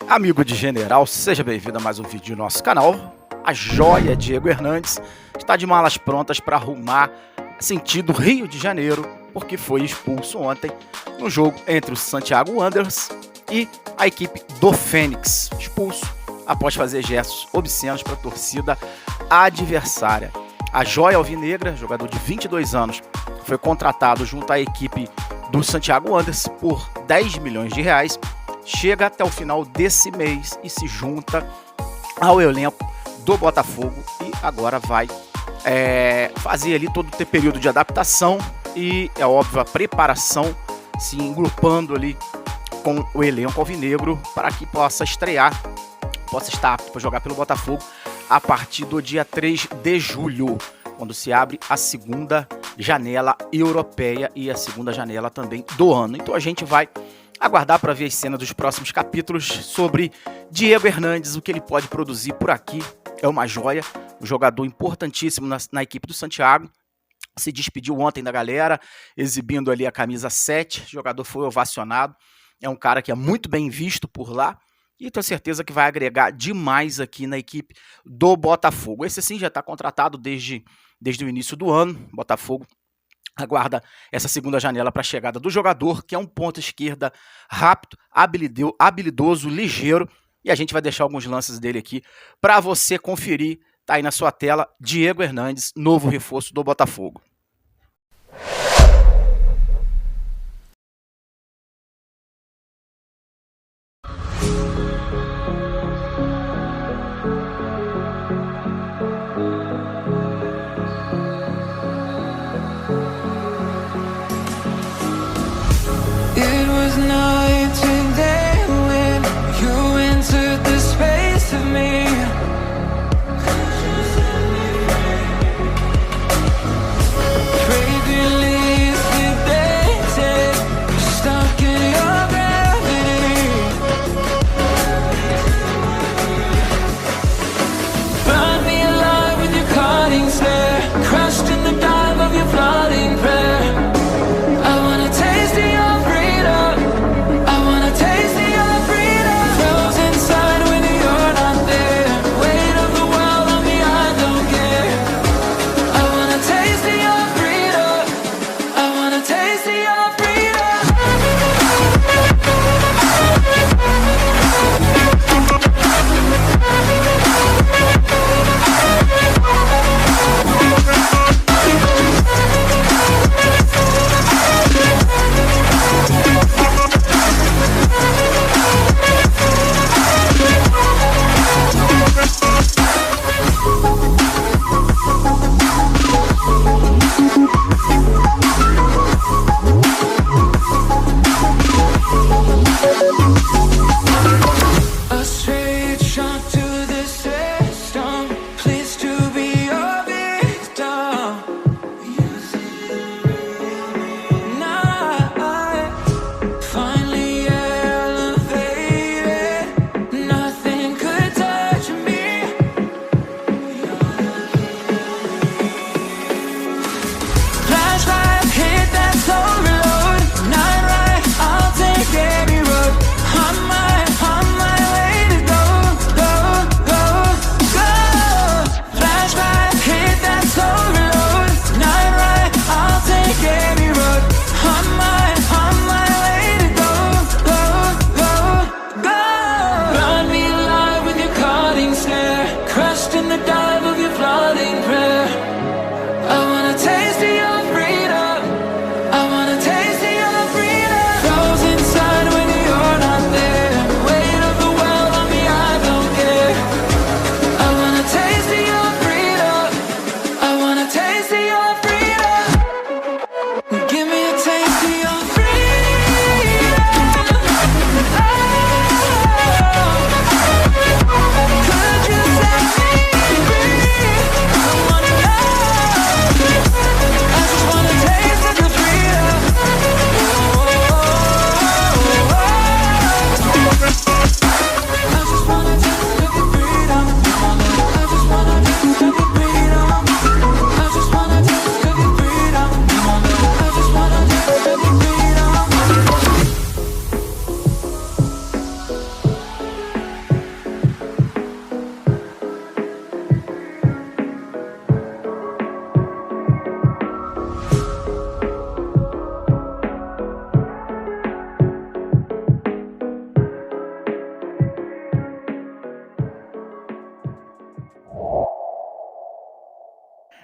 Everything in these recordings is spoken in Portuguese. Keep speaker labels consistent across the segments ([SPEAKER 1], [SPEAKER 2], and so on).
[SPEAKER 1] Amigo de General, seja bem-vindo a mais um vídeo do nosso canal. A joia Diego Hernandes está de malas prontas para arrumar sentido Rio de Janeiro, porque foi expulso ontem no jogo entre o Santiago Wanderers e a equipe do Fênix. Expulso após fazer gestos obscenos para a torcida adversária. A joia alvinegra, jogador de 22 anos, foi contratado junto à equipe do Santiago Wanderers por 10 milhões de reais. Chega até o final desse mês e se junta ao elenco do Botafogo e agora vai fazer ali todo o período de adaptação e, é óbvio, a preparação, se engrupando ali com o elenco alvinegro para que possa estrear, possa estar apto para jogar pelo Botafogo a partir do dia 3 de julho, quando se abre a segunda janela europeia e a segunda janela também do ano. Então a gente vai aguardar para ver as cenas dos próximos capítulos sobre Diego Hernandes, o que ele pode produzir por aqui. É uma joia, um jogador importantíssimo na equipe do Santiago. Se despediu ontem da galera, exibindo ali a camisa 7. O jogador foi ovacionado. É um cara que é muito bem visto por lá e tenho certeza que vai agregar demais aqui na equipe do Botafogo. Esse sim já está contratado desde o início do ano. Botafogo aguarda essa segunda janela para a chegada do jogador, que é um ponta esquerda rápido, habilidoso, ligeiro. E a gente vai deixar alguns lances dele aqui para você conferir. Tá aí na sua tela, Diego Hernandes, novo reforço do Botafogo.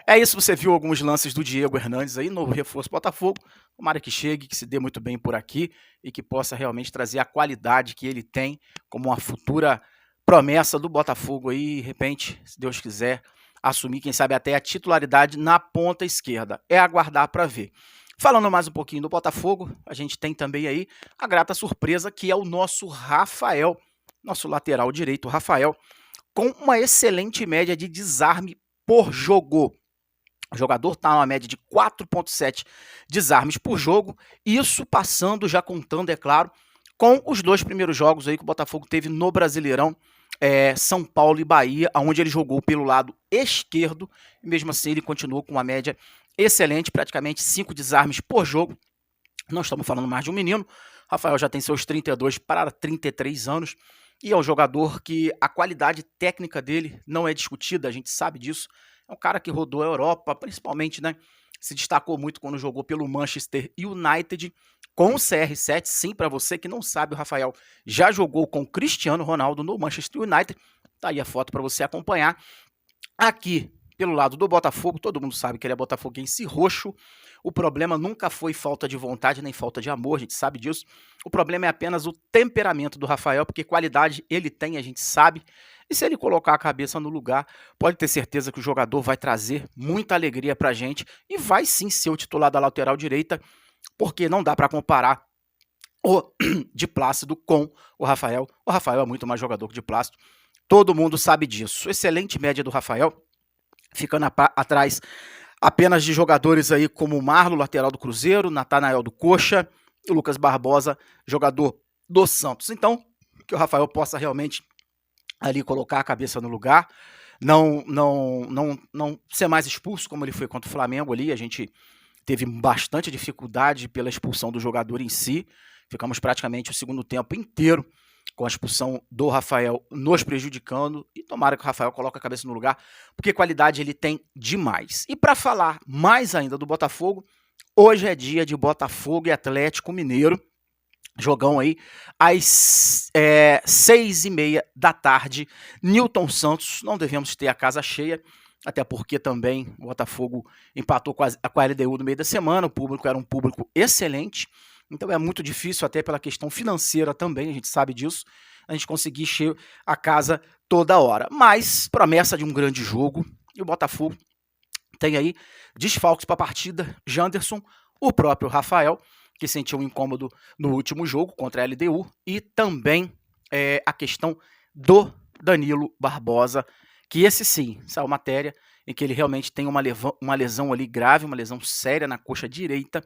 [SPEAKER 1] É isso, você viu alguns lances do Diego Hernandes aí, novo reforço Botafogo. Tomara que chegue, que se dê muito bem por aqui e que possa realmente trazer a qualidade que ele tem como uma futura promessa do Botafogo aí, de repente, se Deus quiser, assumir, quem sabe até a titularidade na ponta esquerda. É aguardar para ver. Falando mais um pouquinho do Botafogo, a gente tem também aí a grata surpresa que é o nosso Rafael, nosso lateral direito, Rafael, com uma excelente média de desarme por jogo. O jogador está numa média de 4,7 desarmes por jogo, isso passando, já contando, é claro, com os 2 primeiros jogos aí que o Botafogo teve no Brasileirão, São Paulo e Bahia, onde ele jogou pelo lado esquerdo, e mesmo assim ele continuou com uma média excelente, praticamente 5 desarmes por jogo. Não estamos falando mais de um menino, Rafael já tem seus 32 para 33 anos, e é um jogador que a qualidade técnica dele não é discutida, a gente sabe disso. É um cara que rodou a Europa, principalmente, né? Se destacou muito quando jogou pelo Manchester United com o CR7. Sim, para você que não sabe, o Rafael já jogou com o Cristiano Ronaldo no Manchester United. Tá aí a foto para você acompanhar. Aqui, pelo lado do Botafogo, todo mundo sabe que ele é botafoguense roxo. O problema nunca foi falta de vontade nem falta de amor, a gente sabe disso. O problema é apenas o temperamento do Rafael, porque qualidade ele tem, a gente sabe. E se ele colocar a cabeça no lugar, pode ter certeza que o jogador vai trazer muita alegria pra gente e vai sim ser o titular da lateral direita, porque não dá para comparar o de Plácido com o Rafael. O Rafael é muito mais jogador que de Plácido. Todo mundo sabe disso. Excelente média do Rafael, ficando atrás apenas de jogadores aí como o Marlon, lateral do Cruzeiro, Natanael do Coxa e o Lucas Barbosa, jogador do Santos. Então, que o Rafael possa realmente ali colocar a cabeça no lugar, não ser mais expulso como ele foi contra o Flamengo ali. A gente teve bastante dificuldade pela expulsão do jogador em si. Ficamos praticamente o segundo tempo inteiro com a expulsão do Rafael nos prejudicando, e tomara que o Rafael coloque a cabeça no lugar, porque qualidade ele tem demais. E para falar mais ainda do Botafogo, hoje é dia de Botafogo e Atlético Mineiro, jogão aí às 6h30 da tarde, Newton Santos. Não devemos ter a casa cheia, até porque também o Botafogo empatou com a LDU no meio da semana, o público era um público excelente, então é muito difícil, até pela questão financeira também, a gente sabe disso, a gente conseguir encher a casa toda hora. Mas promessa de um grande jogo, e o Botafogo tem aí desfalques para a partida, Janderson, o próprio Rafael, que sentiu um incômodo no último jogo contra a LDU, e também a questão do Danilo Barbosa, que esse sim, saiu matéria em que ele realmente tem uma lesão ali grave, uma lesão séria na coxa direita.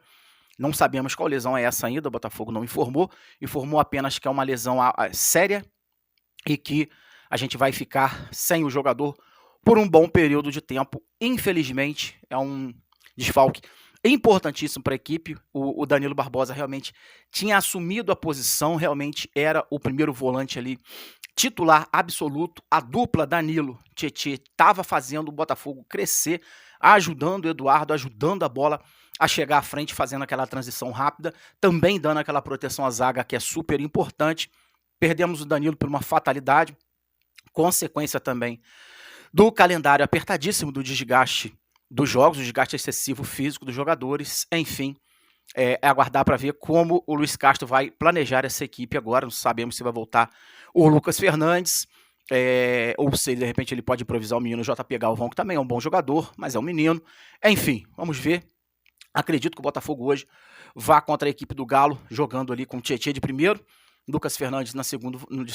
[SPEAKER 1] Não sabemos qual lesão é essa ainda, o Botafogo não informou apenas que é uma lesão séria e que a gente vai ficar sem o jogador por um bom período de tempo. Infelizmente, é um desfalque importantíssimo para a equipe. O Danilo Barbosa realmente tinha assumido a posição, realmente era o primeiro volante ali, titular absoluto. A dupla Danilo-Tietê estava fazendo o Botafogo crescer, ajudando o Eduardo, ajudando a bola a chegar à frente, fazendo aquela transição rápida, também dando aquela proteção à zaga que é super importante. Perdemos o Danilo por uma fatalidade, consequência também do calendário apertadíssimo, do desgaste dos jogos, o desgaste excessivo físico dos jogadores. Enfim, é aguardar para ver como o Luiz Castro vai planejar essa equipe agora. Não sabemos se vai voltar o Lucas Fernandes, ou se de repente ele pode improvisar o menino JP Galvão, que também é um bom jogador, mas é um menino. Enfim, vamos ver. Acredito que o Botafogo hoje vá contra a equipe do Galo, jogando ali com o Tietê de primeiro, Lucas Fernandes de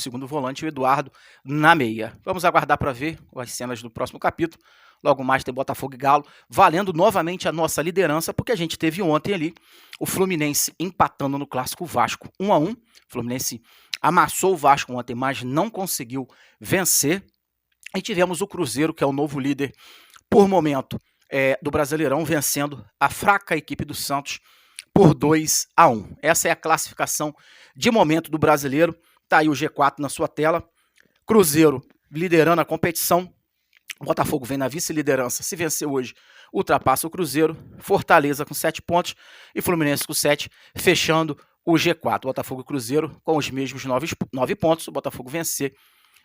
[SPEAKER 1] segundo volante e o Eduardo na meia. Vamos aguardar para ver as cenas do próximo capítulo. Logo mais tem Botafogo e Galo, valendo novamente a nossa liderança, porque a gente teve ontem ali o Fluminense empatando no clássico Vasco 1-1. O Fluminense amassou o Vasco ontem, mas não conseguiu vencer. E tivemos o Cruzeiro, que é o novo líder por momento do Brasileirão, vencendo a fraca equipe do Santos por 2-1. Essa é a classificação de momento do Brasileiro. Tá aí o G4 na sua tela. Cruzeiro liderando a competição. O Botafogo vem na vice-liderança. Se vencer hoje, ultrapassa o Cruzeiro. Fortaleza com 7 pontos e Fluminense com 7, fechando o G4. Botafogo e Cruzeiro com os mesmos 9 pontos. O Botafogo vencer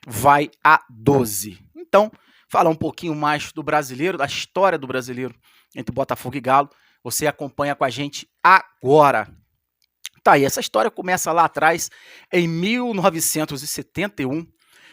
[SPEAKER 1] vai a 12. Então, falar um pouquinho mais do brasileiro, da história do brasileiro entre Botafogo e Galo. Você acompanha com a gente agora. Tá aí, essa história começa lá atrás, em 1971,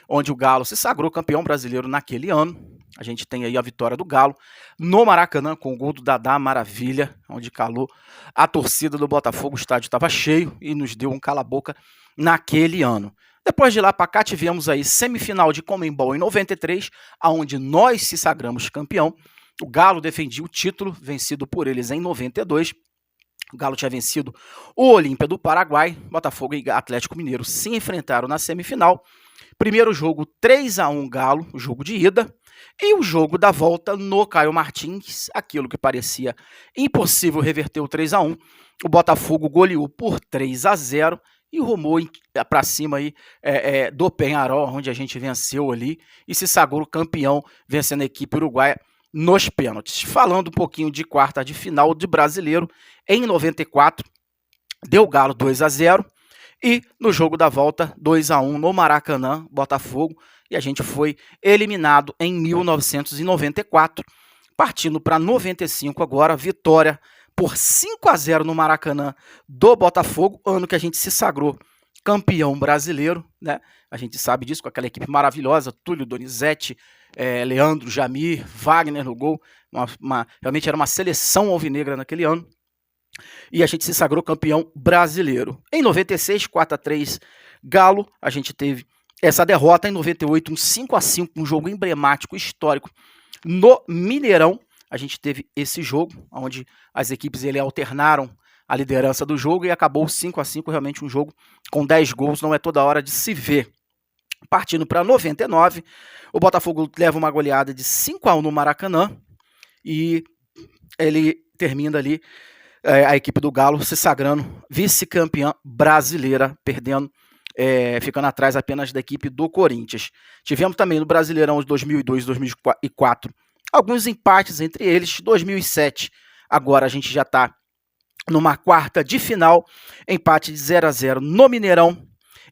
[SPEAKER 1] onde o Galo se sagrou campeão brasileiro naquele ano. A gente tem aí a vitória do Galo no Maracanã, com o gol do Dadá Maravilha, onde calou a torcida do Botafogo. O estádio estava cheio e nos deu um cala-boca naquele ano. Depois de lá para cá, tivemos aí semifinal de Conmebol em 93, onde nós se sagramos campeão. O Galo defendia o título, vencido por eles em 92. O Galo tinha vencido o Olímpia do Paraguai. Botafogo e Atlético Mineiro se enfrentaram na semifinal. Primeiro jogo 3-1 Galo, o jogo de ida. E o jogo da volta no Caio Martins, aquilo que parecia impossível reverter o 3-1. O Botafogo goleou por 3-0 e rumou para cima aí, do Peñarol, onde a gente venceu ali e se sagrou campeão, vencendo a equipe uruguaia nos pênaltis. Falando um pouquinho de quarta de final de brasileiro, em 94, deu Galo 2-0 e no jogo da volta 2-1 no Maracanã, Botafogo, e a gente foi eliminado em 1994, partindo para 95 agora, vitória por 5-0 no Maracanã do Botafogo, ano que a gente se sagrou campeão brasileiro, né? A gente sabe disso, com aquela equipe maravilhosa, Túlio Donizete, Leandro, Jamir, Wagner no gol, realmente era uma seleção alvinegra naquele ano, e a gente se sagrou campeão brasileiro. Em 96, 4-3 Galo, a gente teve essa derrota. Em 98, um 5-5, um jogo emblemático, histórico, no Mineirão. A gente teve esse jogo, onde as equipes alternaram a liderança do jogo e acabou 5-5, realmente um jogo com 10 gols, não é toda hora de se ver. Partindo para 99, o Botafogo leva uma goleada de 5-1 no Maracanã e ele termina ali, a equipe do Galo se sagrando vice-campeã brasileira, perdendo, ficando atrás apenas da equipe do Corinthians. Tivemos também no Brasileirão de 2002 e 2004 alguns empates entre eles. 2007, agora a gente já está numa quarta de final, empate de 0-0 no Mineirão.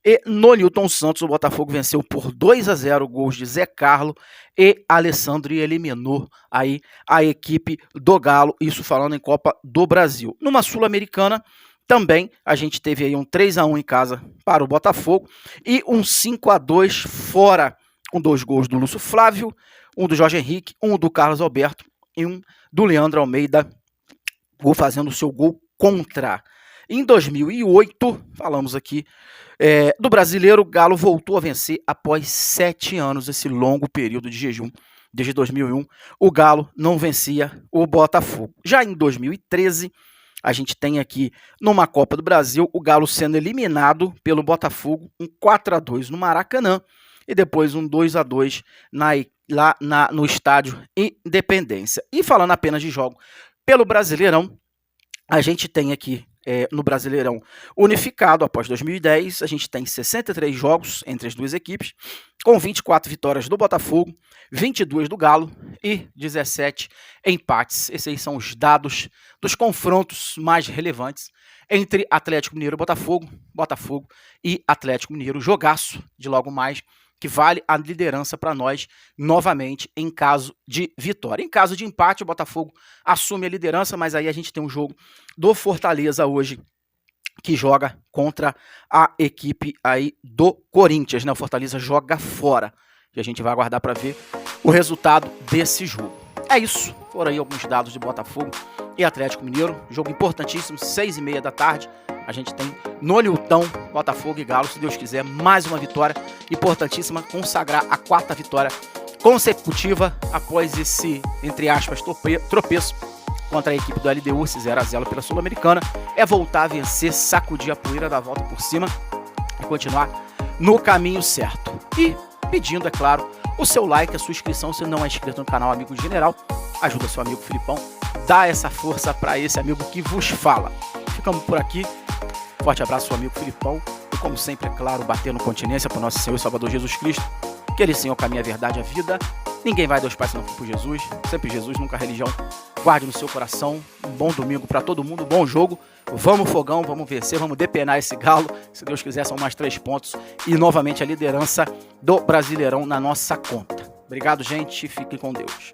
[SPEAKER 1] E no Newton Santos, o Botafogo venceu por 2-0, gols de Zé Carlos e Alessandro, e eliminou aí a equipe do Galo, isso falando em Copa do Brasil. Numa Sul-Americana, também a gente teve aí um 3-1 em casa para o Botafogo e um 5-2 fora, com 2 gols do Lúcio Flávio, um do Jorge Henrique, um do Carlos Alberto e um do Leandro Almeida, fazendo o seu gol contra. Em 2008, falamos aqui do brasileiro, o Galo voltou a vencer após 7 anos, esse longo período de jejum. Desde 2001, o Galo não vencia o Botafogo. Já em 2013, a gente tem aqui, numa Copa do Brasil, o Galo sendo eliminado pelo Botafogo, um 4-2 no Maracanã, e depois um 2-2 lá no estádio Independência. E falando apenas de jogo pelo Brasileirão, a gente tem aqui, no Brasileirão unificado após 2010, a gente tem 63 jogos entre as duas equipes, com 24 vitórias do Botafogo, 22 do Galo e 17 empates. Esses aí são os dados dos confrontos mais relevantes entre Atlético Mineiro e Botafogo, Botafogo e Atlético Mineiro. Jogaço de logo mais, que vale a liderança para nós novamente em caso de vitória. Em caso de empate, o Botafogo assume a liderança, mas aí a gente tem um jogo do Fortaleza hoje, que joga contra a equipe aí do Corinthians, né? O Fortaleza joga fora e a gente vai aguardar para ver o resultado desse jogo. É isso, foram aí alguns dados de Botafogo e Atlético Mineiro, jogo importantíssimo, 6h30 da tarde. A gente tem no Nilton, Botafogo e Galo, se Deus quiser, mais uma vitória importantíssima, consagrar a 4ª vitória consecutiva após esse, entre aspas, tropeço contra a equipe do LDU, esse 0-0 pela Sul-Americana. É voltar a vencer, sacudir a poeira da volta por cima e continuar no caminho certo. E pedindo, é claro, o seu like, a sua inscrição, se não é inscrito no canal Amigo General, ajuda seu amigo Filipão, dá essa força para esse amigo que vos fala. Ficamos por aqui. Forte abraço, seu amigo Filipão. E como sempre, é claro, batendo continência para o nosso Senhor e Salvador Jesus Cristo, que Ele sim é o caminho, a verdade e a vida. Ninguém vai a Deus Pai se não for por Jesus. Sempre Jesus, nunca religião. Guarde no seu coração. Um bom domingo para todo mundo, bom jogo. Vamos fogão, vamos vencer, vamos depenar esse Galo. Se Deus quiser, são mais 3 pontos. E novamente a liderança do Brasileirão na nossa conta. Obrigado, gente. Fiquem com Deus.